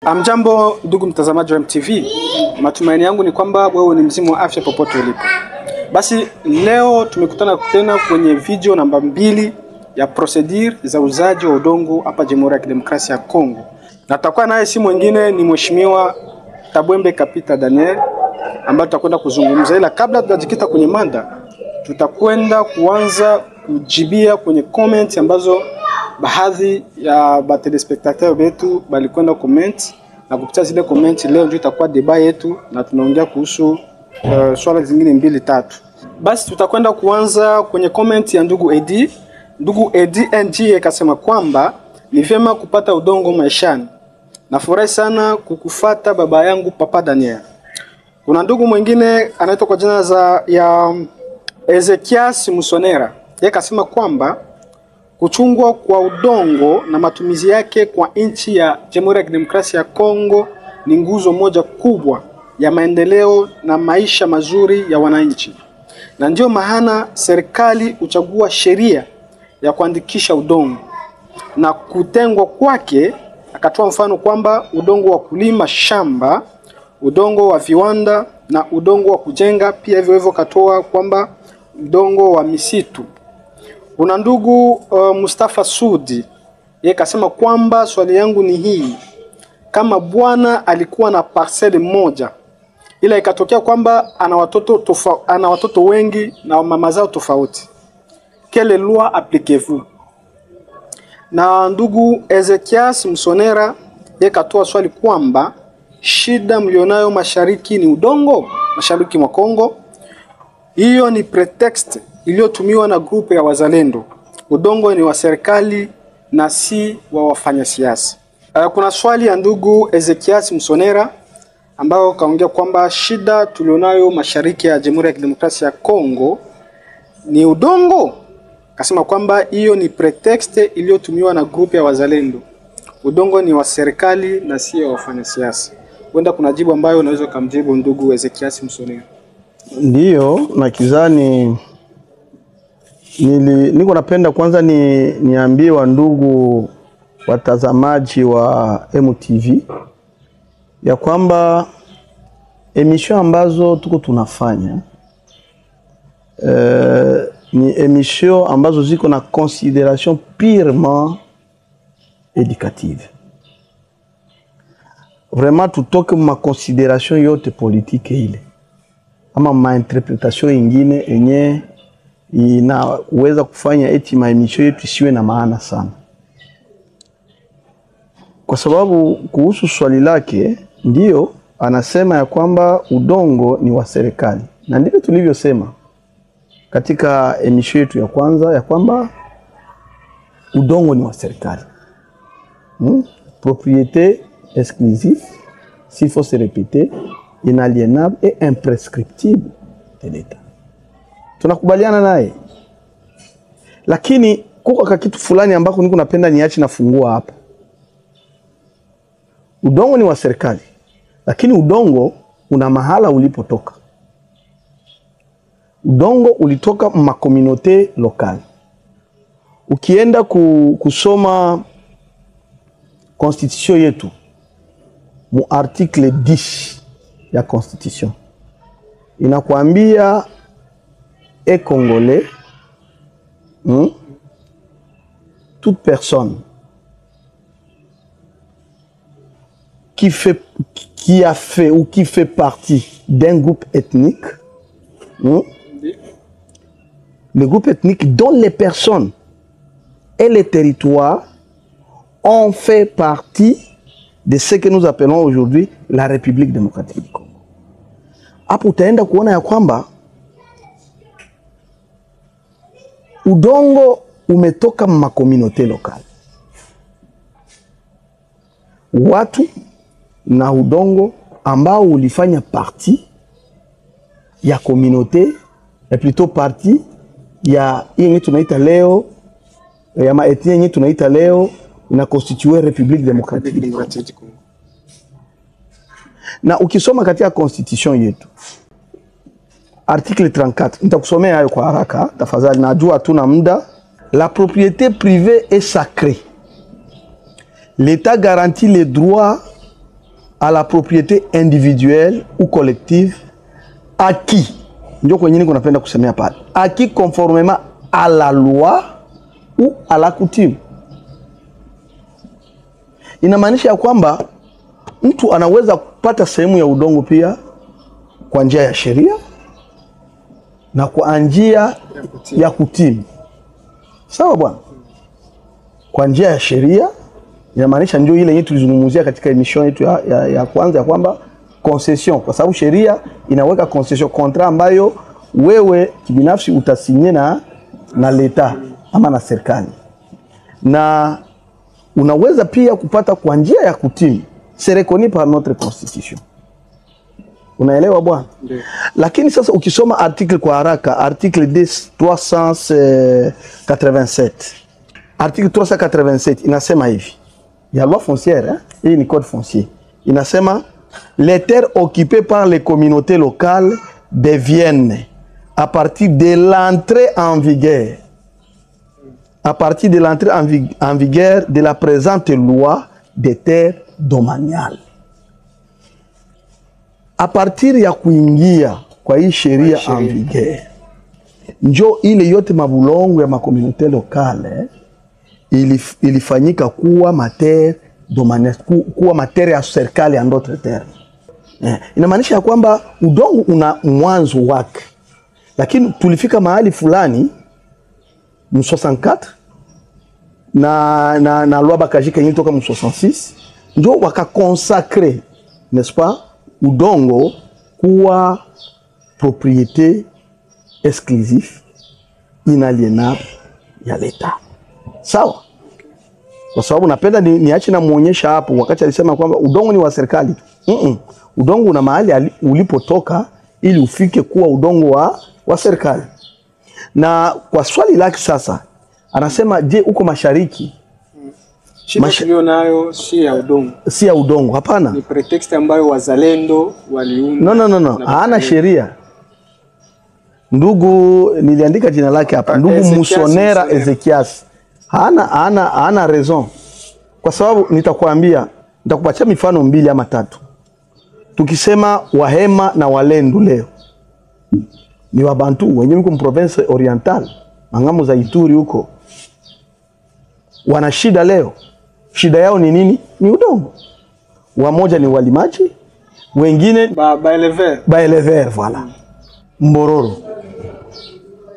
Amjambo ndugu mtazamaji wa MTV. Matumaini yangu ni kwamba wewe ni mzima wa afya popote ulipo. Basi leo tumekutana tena kwenye video namba 2 ya procedure za uzaji wa udongo hapa Jamhuri ya Kidemokrasia ya Kongo. Na tutakuwa naye si mwingine ni Mheshimiwa Tabwembe Kapita Daniel ambaye tutakwenda kuzungumza, ila kabla tutajikita kwenye mada tutakwenda kuanza kujibia kwenye comment ambazo baadhi ya telespectateurs wetu balikwenda comment, na kupitia zile comment leo ndio itakuwa debate yetu na tunaongea kuhusu swala zingine 2-3. Basi tutakwenda kuanza kwenye comment ya ndugu Edi. Ndugu Edi NG akasema kwamba ni vyema kupata udongo maishani. Nafurahi sana kukufuata baba yangu Papa Daniel. Kuna ndugu mwingine anaitwa kwa jina ya Ezekias Musonera. Yeye akasema kwamba kuchungwa kwa udongo na matumizi yake kwa nchi ya Jamhuri ya Kidemokrasia ya Kongo ni nguzo moja kubwa ya maendeleo na maisha mazuri ya wananchi. Na ndio maana serikali huchagua sheria ya kuandikisha udongo. Na kutengwa kwake akatoa mfano kwamba udongo wa kulima shamba, udongo wa viwanda na udongo wa kujenga, pia hivyo katoa kwamba udongo wa misitu. Kuna ndugu Mustafa Sudi, yeye kasema kwamba swali yangu ni hii: kama bwana alikuwa na parcelle moja ila ikatokea kwamba ana watoto wengi na mama zao tofauti, quelle loi appliquez-vous? Na ndugu Ezekias Musonera yeye katoa swali kwamba shida mlionayo mashariki ni udongo, mashariki mwa Kongo. Hiyo ni pretext iliyotumiwa na grupu ya wazalendo. Udongo ni wa serikali na si wa wafanyasiasa. Kuna swali ya ndugu Ezekias Musonera ambao kaongea kwamba shida tulionayo mashariki ya Jamhuri ya Kidemokrasia ya Kongo ni udongo. Kasema kwamba hiyo ni pretext iliyotumiwa na grupu ya wazalendo. Udongo ni wa serikali na si wa wafanyasiasa. Wenda kuna jibu ambayo unaweza kumjibu ndugu Ezekias Musonera. Ndiyo, na kizani niko napenda kwanza niambie wa ndugu watazamaji wa MTV ya kwamba emission ambazo tuko tunafanya ni emission ambazo ziko na considération purement éducative. Vraiment tutoke ma considération yote politique ile ama ma interpretation ingine enye inaweza kufanya eti maemisho yetu isiwe na maana sana. Kwa sababu kuhusu swali lake, ndio anasema ya kwamba udongo ni wa serikali. Na ndivyo tulivyosema katika emisho yetu ya kwanza ya kwamba udongo ni wa serikali. Propriété exclusive, s'il faut se répéter, inaliénable et imprescriptible de l'État. Tunakubaliana naye. Lakini kuko kitu fulani ambako niko napenda niache nafungua hapa. Udongo ni wa serikali, lakini udongo una mahala ulipotoka. Udongo ulitoka ma communauté locale. Ukienda kusoma constitution yetu mu article 10 ya constitution inakuambia et congolais, toute personne qui a fait ou qui fait partie d'un groupe ethnique, le groupe ethnique dont les personnes et les territoires ont fait partie de ce que nous appelons aujourd'hui la République démocratique du Congo. Hapo utaenda kuona ya kwamba udongo umetoka ma communauté locale. Watu na udongo ambao ulifanya partie ya communauté, et plutôt partie ya yenye tunaita leo ya maethnie yenye tunaita leo ina constituer République démocratique du Congo. Na ukisoma katika constitution yetu article 34, nitakusomea hayo kwa haraka tafadhali, najua hatuna muda. La propriété privée est sacrée. L'État garantit les droits à la propriété individuelle ou collective acquis, ndio kwenye niko napenda kusemea pale, acquis conformément à la loi ou à la coutume. Inamaanisha ya kwamba mtu anaweza kupata sehemu ya udongo pia kwa njia ya sheria na kwa njia ya kutimu. Sawa bwana? Kwa njia ya sheria inamaanisha ndio ile yetu tulizungumzia katika emission yetu ya kwanza ya kwamba concession, kwa sababu sheria inaweka concession, contrat ambayo wewe kibinafsi utasinye na leta ama na serikali. Na unaweza pia kupata kwa njia ya kutimu, c'est reconnu par notre constitution. Unaelewa bwana? Lakini sasa ukisoma article kwa haraka, article 387, article 387 inasema hivi ya loi foncière, hii ni code foncier, inasema les terres occupées par les communautés locales deviennent à partir de l'entrée en vigueur en vigueur de la présente loi des terres domaniales. A partir ya kuingia kwa hii sheria en vigueur, njo ile yote mabulongo ya makomunite lokale ilifanyika kuwa mater domaniale, kuwa mater ya serikali en d'autres termes. Inamaanisha ya kwamba udongo una mwanzo wake, lakini tulifika mahali fulani mu 64 na loi bakajika yenye toka mu 66 njo wakakonsacre, n'est-ce pas, udongo kuwa propriété exclusive inalienable ya leta. Sawa? Kwa sababu napenda niache na muonyesha hapo wakati alisema kwamba udongo ni wa serikali. Udongo una mahali ulipotoka ili ufike kuwa udongo wa serikali. Na kwa swali lake sasa anasema, je, uko mashariki? Shida tulionayo si ya udongo. Si ya udongo, hapana. Ni pretext ambayo wazalendo waliunda. No. Hana sheria. Ndugu, niliandika jina lake hapa, ndugu Musonera Ezekias. Hana raison. Kwa sababu nitakupatia mifano 2 ama 3. Tukisema Wahema na Walendu leo ni Wabantu wenye mko province oriental, mangamu za Ituri huko. Wana shida leo. Shida yao ni nini? Ni udongo. Wamoja ni walimaji, wengine baelever, voilà. Mbororo.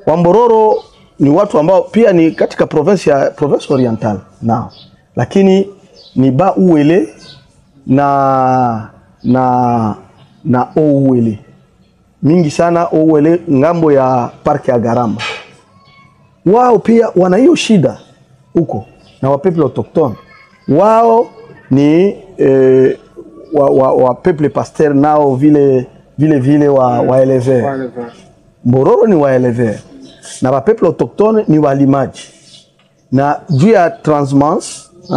Wambororo ni watu ambao pia ni katika province oriental nao, lakini ni ba uwele na ouwele mingi sana. Ouwele ngambo ya parki ya Garamba, wao pia wana hiyo shida huko, na wapeple autochtone wao ni wa peuple pasteur nao vile wa elever. Mbororo ni wa elever na wapeple autochtone ni walimaji. Na juu ya transhumance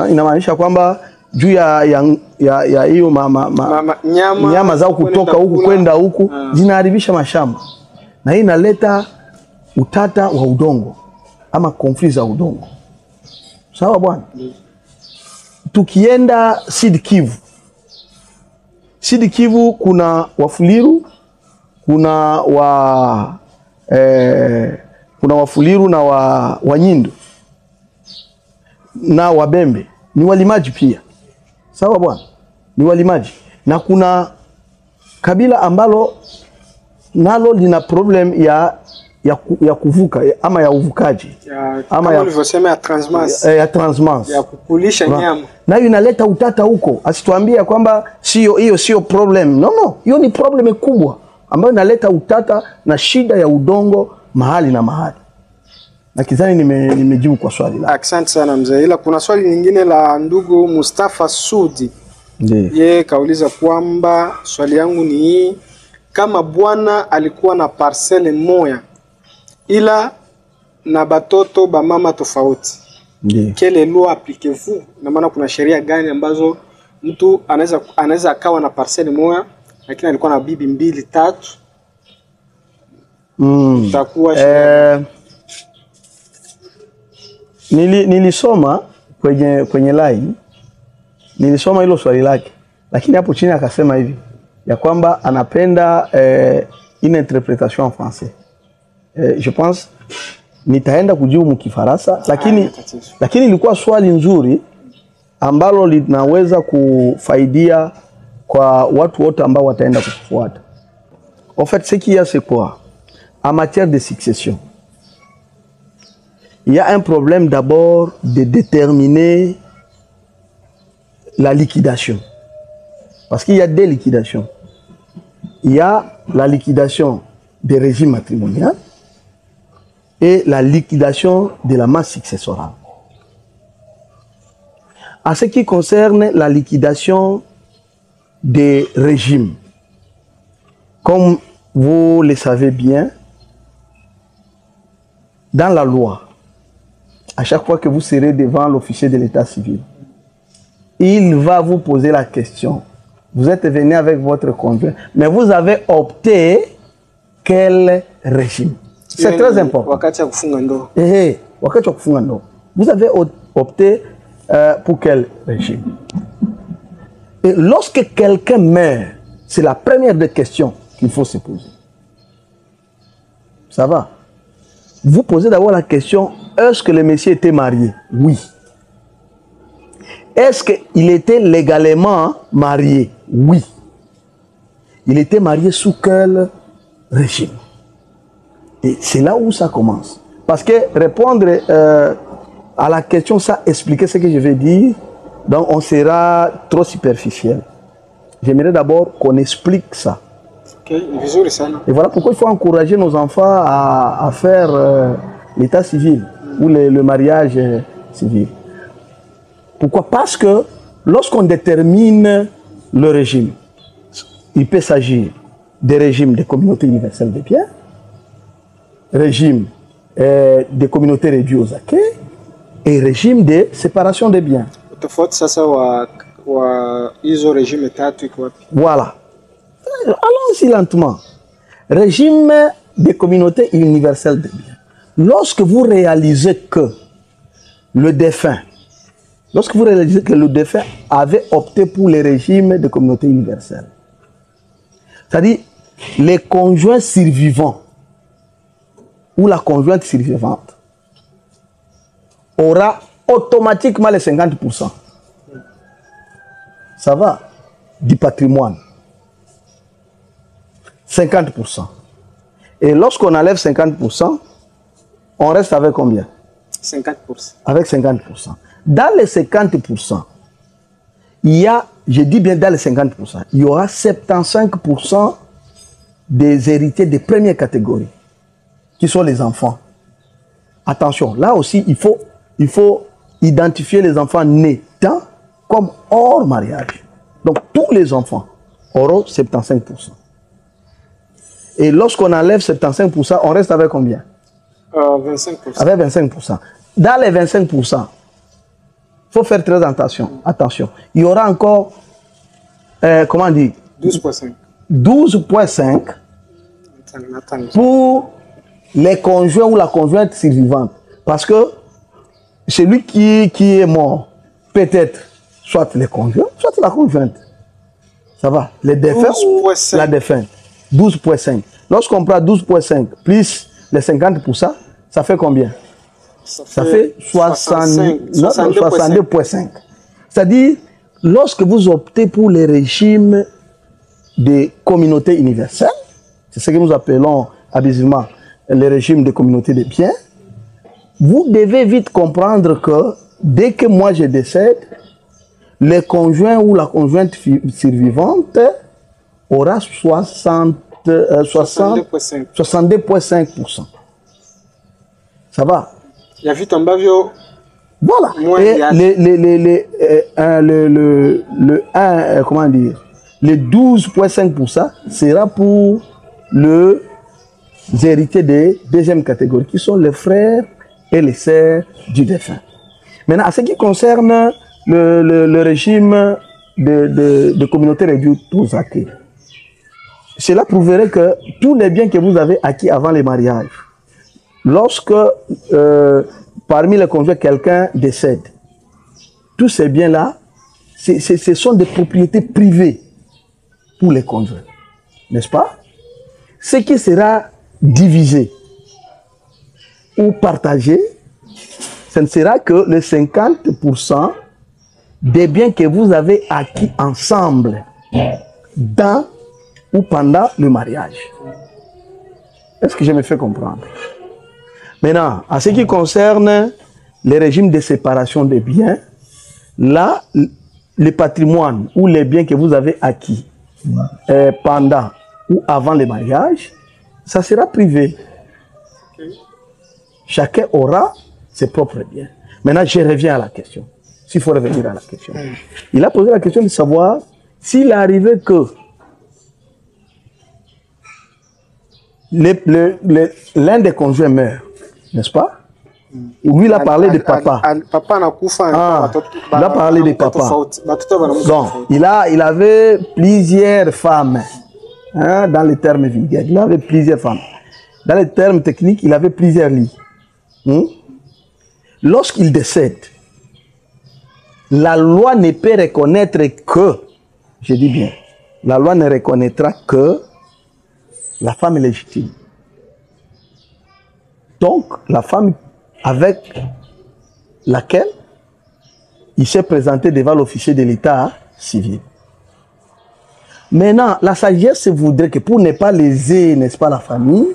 inamaanisha kwamba juu ya hiyo nyama zao kutoka huku kwenda huku zinaharibisha mashamba, na hii inaleta utata wa udongo ama conflit za udongo. Sawa bwana? Tukienda Sud Kivu kuna Wafuliru, kuna Wafuliru na Wanyindo na Wabembe, ni walimaji pia. Sawa bwana? Ni walimaji. Na kuna kabila ambalo nalo lina problem ya kuvuka ama ya uvukaji ama ulivyosema ya transhumance ya kukulisha nyama, na hiyo inaleta utata huko. Asituambia kwamba sio problem. No, hiyo ni problem kubwa ambayo inaleta utata na shida ya udongo mahali na mahali. Na kizani nimejibu kwa swali la. Asante sana mzee. Ila kuna swali lingine la ndugu Mustafa Sudi. Yeye kauliza kwamba swali yangu ni hii: kama bwana alikuwa na parcelle moya ila na batoto ba mama tofauti, quelle loi appliquez-vous? Na maana kuna sheria gani ambazo mtu anaweza akawa na parcelle moya lakini alikuwa na bibi 2 3? Takuwa nilisoma kwenye line, nilisoma hilo swali lake, lakini hapo chini akasema hivi ya kwamba anapenda une interprétation en français. Je pense nitaenda kujibu mkifaransa, lakini ilikuwa swali nzuri ambalo linaweza kufaidia kwa watu wote ambao wataenda kufuata. En fait, ce qu'il y a, c'est quoi? En matière de succession, il y a un problème d'abord de déterminer la liquidation. Parce qu'il y a des liquidations. Il y a la liquidation des régimes matrimoniaux et la liquidation de la masse successorale. En ce qui concerne la liquidation des régimes, comme vous le savez bien, dans la loi, à chaque fois que vous serez devant l'officier de l'état civil, il va vous poser la question. Vous êtes venu avec votre conjoint, mais vous avez opté quel régime? C'est très important. Vous avez opté pour quel régime? Et lorsque quelqu'un meurt, c'est la première des questions qu'il faut se poser. Ça va? Vous posez d'abord la question, est-ce que le monsieur était marié? Oui. Est-ce qu'il était légalement marié? Oui. Il était marié sous quel régime? Et c'est là où ça commence. Parce que répondre à la question, ça expliquer ce que je vais dire, donc on sera trop superficiel. J'aimerais d'abord qu'on explique ça. Et voilà pourquoi il faut encourager nos enfants à faire l'état civil ou le mariage civil. Pourquoi? Parce que lorsqu'on détermine le régime, il peut s'agir des régimes de communauté universelle des biens, régime des communautés réduites aux acquis et régime de séparation des biens. Voilà. Allons-y lentement. Régime des communautés universelles des biens. Lorsque vous réalisez que le défunt avait opté pour les régimes de communauté universelle, c'est-à-dire les conjoints survivants ou la conjointe survivante aura automatiquement les 50%. Ça va? Du patrimoine. 50%. Et lorsqu'on enlève 50%, on reste avec combien? 50%. Avec 50%. Dans les 50%, il y a, je dis bien dans les 50%, il y aura 75% des héritiers de première catégorie, qui sont les enfants. Attention, là aussi, il faut identifier les enfants nés dans comme hors mariage. Donc, tous les enfants auront 75%. Et lorsqu'on enlève 75%, on reste avec combien? 25%. Avec 25%. Dans les 25%, il faut faire très attention. Il y aura encore, comment dire? 12,5. 12,5 pour les conjoints ou la conjointe survivante. Parce que celui qui est mort, peut-être soit les conjoints, soit la conjointe. Ça va? Les défunts ou la défunte. 12,5. Lorsqu'on prend 12,5 plus les 50%, ça fait combien? Ça fait 62,5. C'est-à-dire, lorsque vous optez pour les régimes des communautés universelles, c'est ce que nous appelons abusivement les régimes de communauté des biens, vous devez vite comprendre que dès que moi je décède, les conjoints ou la conjointe survivante aura 62,5%. Ça va? Il y a vite un bavio. Voilà. Et comment dire, les 12,5% sera pour les héritiers de deuxième catégorie, qui sont les frères et les sœurs du défunt. Maintenant, en ce qui concerne le régime de communauté réduite aux acquis, cela prouverait que tous les biens que vous avez acquis avant le mariage, lorsque parmi les conjoints quelqu'un décède, tous ces biens-là ce sont des propriétés privées pour les conjoints, n'est-ce pas? Ce qui sera divisé ou partagé, ce ne sera que le 50% des biens que vous avez acquis ensemble dans ou pendant le mariage. Est-ce que je me fais comprendre? Maintenant, en ce qui concerne les régimes de séparation des biens, là, le patrimoine ou les biens que vous avez acquis pendant ou avant le mariage, ça sera privé. Chacun aura ses propres biens. Maintenant, je reviens à la question. S'il faut revenir à la question. Il a posé la question de savoir s'il arrivait que l'un des conjoints meurt, n'est-ce pas? Lui, il a parlé de papa. Il a parlé de papa. Donc, il avait plusieurs femmes. Hein, dans les termes vulgaires, il avait plusieurs femmes. Dans les termes techniques, il avait plusieurs lits. Lorsqu'il décède, la loi ne peut reconnaître que, je dis bien, la loi ne reconnaîtra que la femme légitime. Donc, la femme avec laquelle il s'est présenté devant l'officier de l'État civil. Maintenant, la sagesse voudrait que pour ne pas léser, n'est-ce pas, la famille,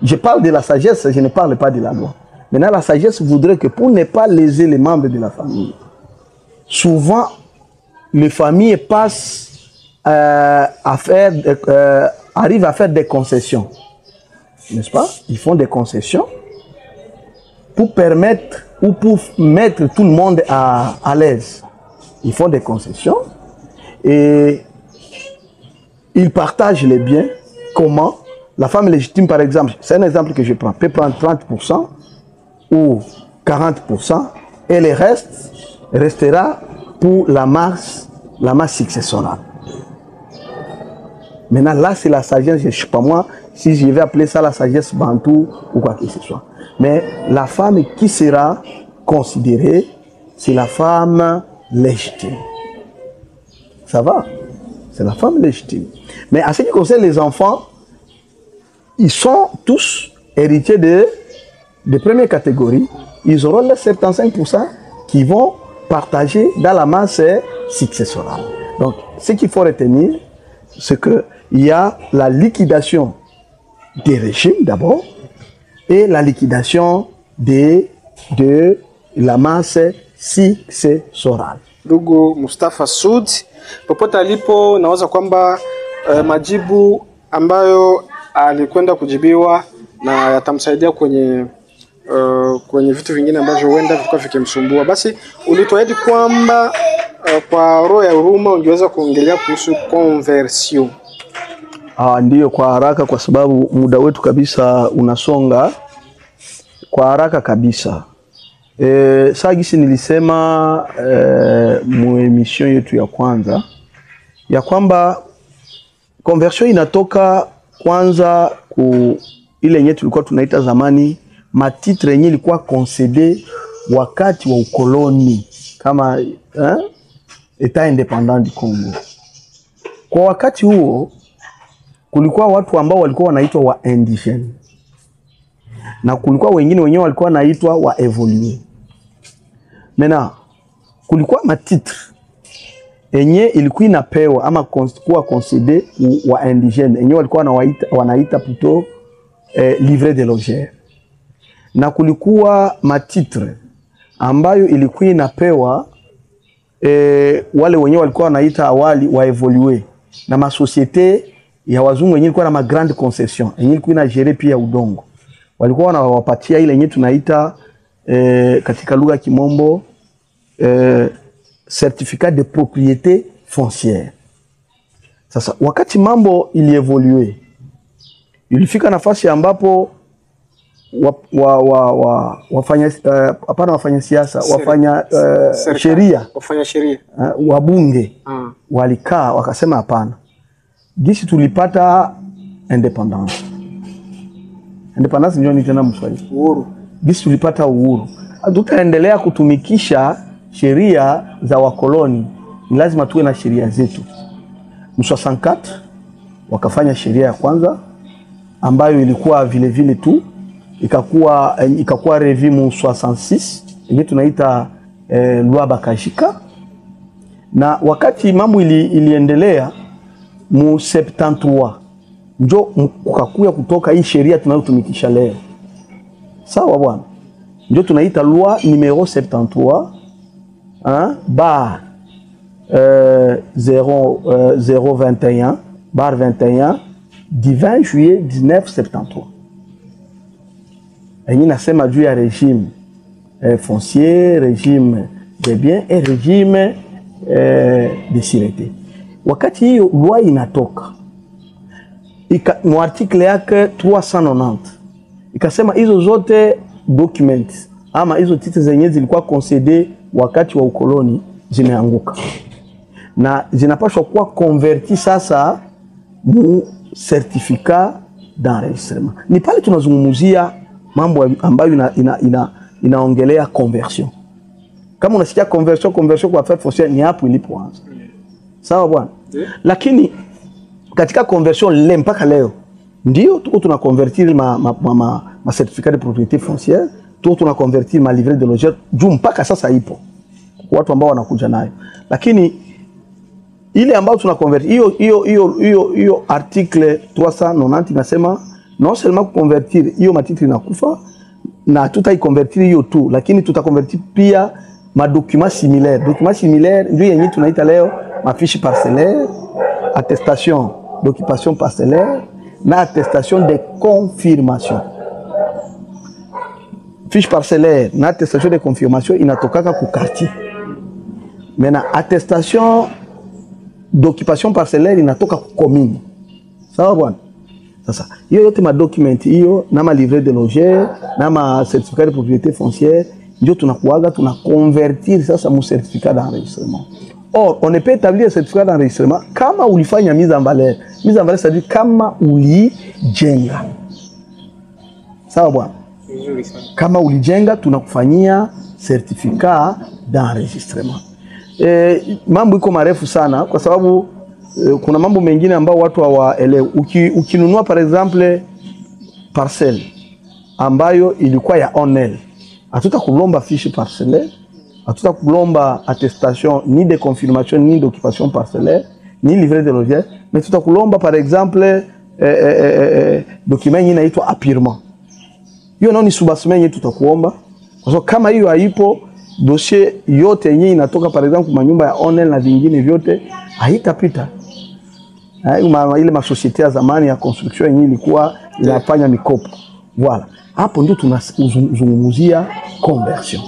je parle de la sagesse, je ne parle pas de la loi. Maintenant, la sagesse voudrait que pour ne pas léser les membres de la famille, souvent, les familles arrivent à faire des concessions. N'est-ce pas? Ils font des concessions pour permettre ou pour mettre tout le monde à l'aise. Ils font des concessions et ils partagent les biens. Comment? La femme légitime, par exemple, c'est un exemple que je prends, peut prendre 30% ou 40% et le reste restera pour la masse successorale. Maintenant, là, c'est la sagesse, je ne sais pas moi, si je vais appeler ça la sagesse bantou ou quoi que ce soit. Mais la femme qui sera considérée, c'est la femme légitime. Ça va? C'est la femme légitime. Mais en ce qui concerne les enfants, ils sont tous héritiers de première catégorie. Ils auront les 75% qui vont partager dans la masse successorale. Donc, ce qu'il faut retenir, c'est qu'il y a la liquidation des régimes d'abord et la liquidation de la masse successorale. Ndugu Mustafa Sud, popote alipo nawaza kwamba majibu ambayo alikwenda kujibiwa na yatamsaidia kwenye vitu vingine ambavyo huenda vilikuwa vikimsumbua. Basi ulituahidi kwamba kwa roho ya huruma ungeweza kuongelea kuhusu conversion. Ndiyo, kwa haraka, kwa sababu muda wetu kabisa unasonga kwa haraka kabisa. Sagisi nilisema muemission yetu ya kwanza ya kwamba conversion inatoka kwanza ku ile yenye tulikuwa tunaita zamani matitre yenye ilikuwa concede wakati wa ukoloni kama Etat independant du Congo. Kwa wakati huo kulikuwa watu ambao walikuwa wanaitwa wa indigene na kulikuwa wengine wenyewe walikuwa wanaitwa wa évolué. Maintenant, kulikuwa matitre enye ilikuwa inapewa ama kuwa concédé wa indigene enye walikuwa wanaita plutôt livret de logère. Na kulikuwa matitre ambayo ilikuwa inapewa wale wenyewe walikuwa wanaita awali wa évolué na masosiete ya wazungu wenyewe ilikuwa na ma grande concession enye ilikuwa inagere pia udongo. Walikuwa wanawapatia ile yenye tunaita katika lugha kimombo certificat de propriété foncière. Sasa wakati mambo ilievolue, ilifika nafasi ambapo wafanya siasa, wafanya sheria, wabunge walikaa wakasema hapana. Gisi tulipata independence. Independence ndio ni tena mswahili. Uhuru. Gisi tulipata uhuru. Tutaendelea kutumikisha sheria za wakoloni ni lazima tuwe na sheria zetu. Mu 64 wakafanya sheria ya kwanza ambayo ilikuwa vile vile tu ikakuwa revi mu 66 ile tunaita loi Bakashika, na wakati mambo iliendelea mu 73 njo kukakuya kutoka hii sheria tunayotumikisha leo. Sawa bwana, njo tunaita loi numero 73 bar 021 bar 21 du 20 juillet 1973. Yenye nasema juu ya régime foncier, régime des biens et régime de sûreté. Wakati hiyo loi inatoka mu article yake 390 ikasema hizo zote documents ama hizo titre zenye zilikuwa concedé wakati wa ukoloni zimeanguka na zinapaswa kuwa converti sasa mu certificat d'enregistrement. Ni pale tunazungumzia mambo ambayo inaongelea conversion. Kama unasikia conversion kwa affaire foncière, ni hapo ilipoanza. Sawa bwana? Lakini katika conversion le mpaka leo ndio tuko tuna convertir ma certificat de propriété foncière, tuko tuna convertir ma livret de logeur juu mpaka sasa ipo watu ambao wanakuja nayo. Lakini ile ambayo tuna convertir hiyo article 390 inasema non seulement convertir hiyo matitri inakufa na tutaiconvertir hiyo tu, lakini tutaconvertir pia ma documents similaires. Documents similaires ndio yenyewe tunaita leo ma fiche parcellaire, attestation d'occupation parcellaire na attestation de confirmation. Fiche parcellaire na attestation de confirmation inatokaka ku quartier. Maintenant attestation d'occupation parcellaire inatoka ku commune. Sawa bwana? Sasa hiyo yote ma document hiyo na ma livret de logeur na ma certificat de propriété foncière ndio tunakuaga tuna convertir sasa mu certificat d'enregistrement. Or on ne peut établir un certificat d'enregistrement kama ulifanya mise en valeur. Mise en valeur c'est à dire kama ulijenga. Sawa bwana? Kama ulijenga tunakufanyia certificat d'enregistrement. Mambo iko marefu sana kwa sababu kuna mambo mengine ambao watu hawaelewi. Ukinunua par exemple parcelle ambayo ilikuwa ya ONEL, hatutakulomba fiche parcellaire, hatutakulomba attestation ni de confirmation ni d'occupation parcellaire ni livret de logeur, mais tutakulomba par exemple document yenye inaitwa appurement. Hiyo nao ni subasement yenye tutakuomba, kwa sababu kama hiyo haipo dossier yote yenye inatoka par exemple kwa nyumba ya ONEL na vingine vyote haitapita. Ile masosiete ya zamani ya construction yenye ilikuwa inafanya mikopo. Voilà. Hapo ndio tunazungumzia conversion.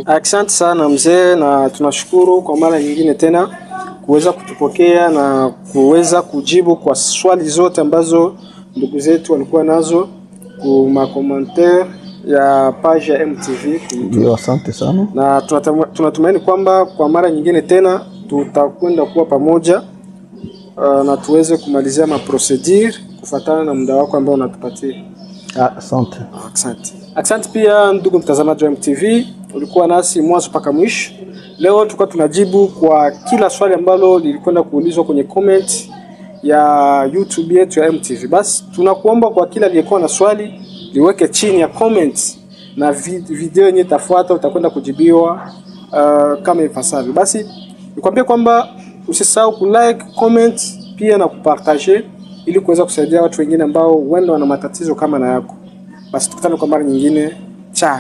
Asante sana mzee, na tunashukuru kwa mara nyingine tena kuweza kutupokea na kuweza kujibu kwa swali zote ambazo ndugu zetu walikuwa nazo kwa commentaire ya page ya MTV. Ndio, asante sana. Na tunatumaini kwamba kwa mara nyingine tena tutakwenda kuwa pamoja na tuweze kumalizia procedure kufuatana na muda wako ambao unatupatia. Asante. Asante. Asante pia ndugu mtazamaji wa MTV, ulikuwa nasi mwanzo mpaka mwisho. Leo tulikuwa tunajibu kwa kila swali ambalo lilikwenda kuulizwa kwenye comment ya YouTube yetu ya MTV. Basi tunakuomba kwa kila aliyekuwa na swali liweke chini ya comment, na video yenye tafuata utakwenda kujibiwa kama ipasavyo. Basi nikwambie kwamba usisahau kulike, comment pia na kupartager ili kuweza kusaidia watu wengine ambao huenda wana matatizo kama na yako. Basi tukutane kwa mara nyingine. Ciao.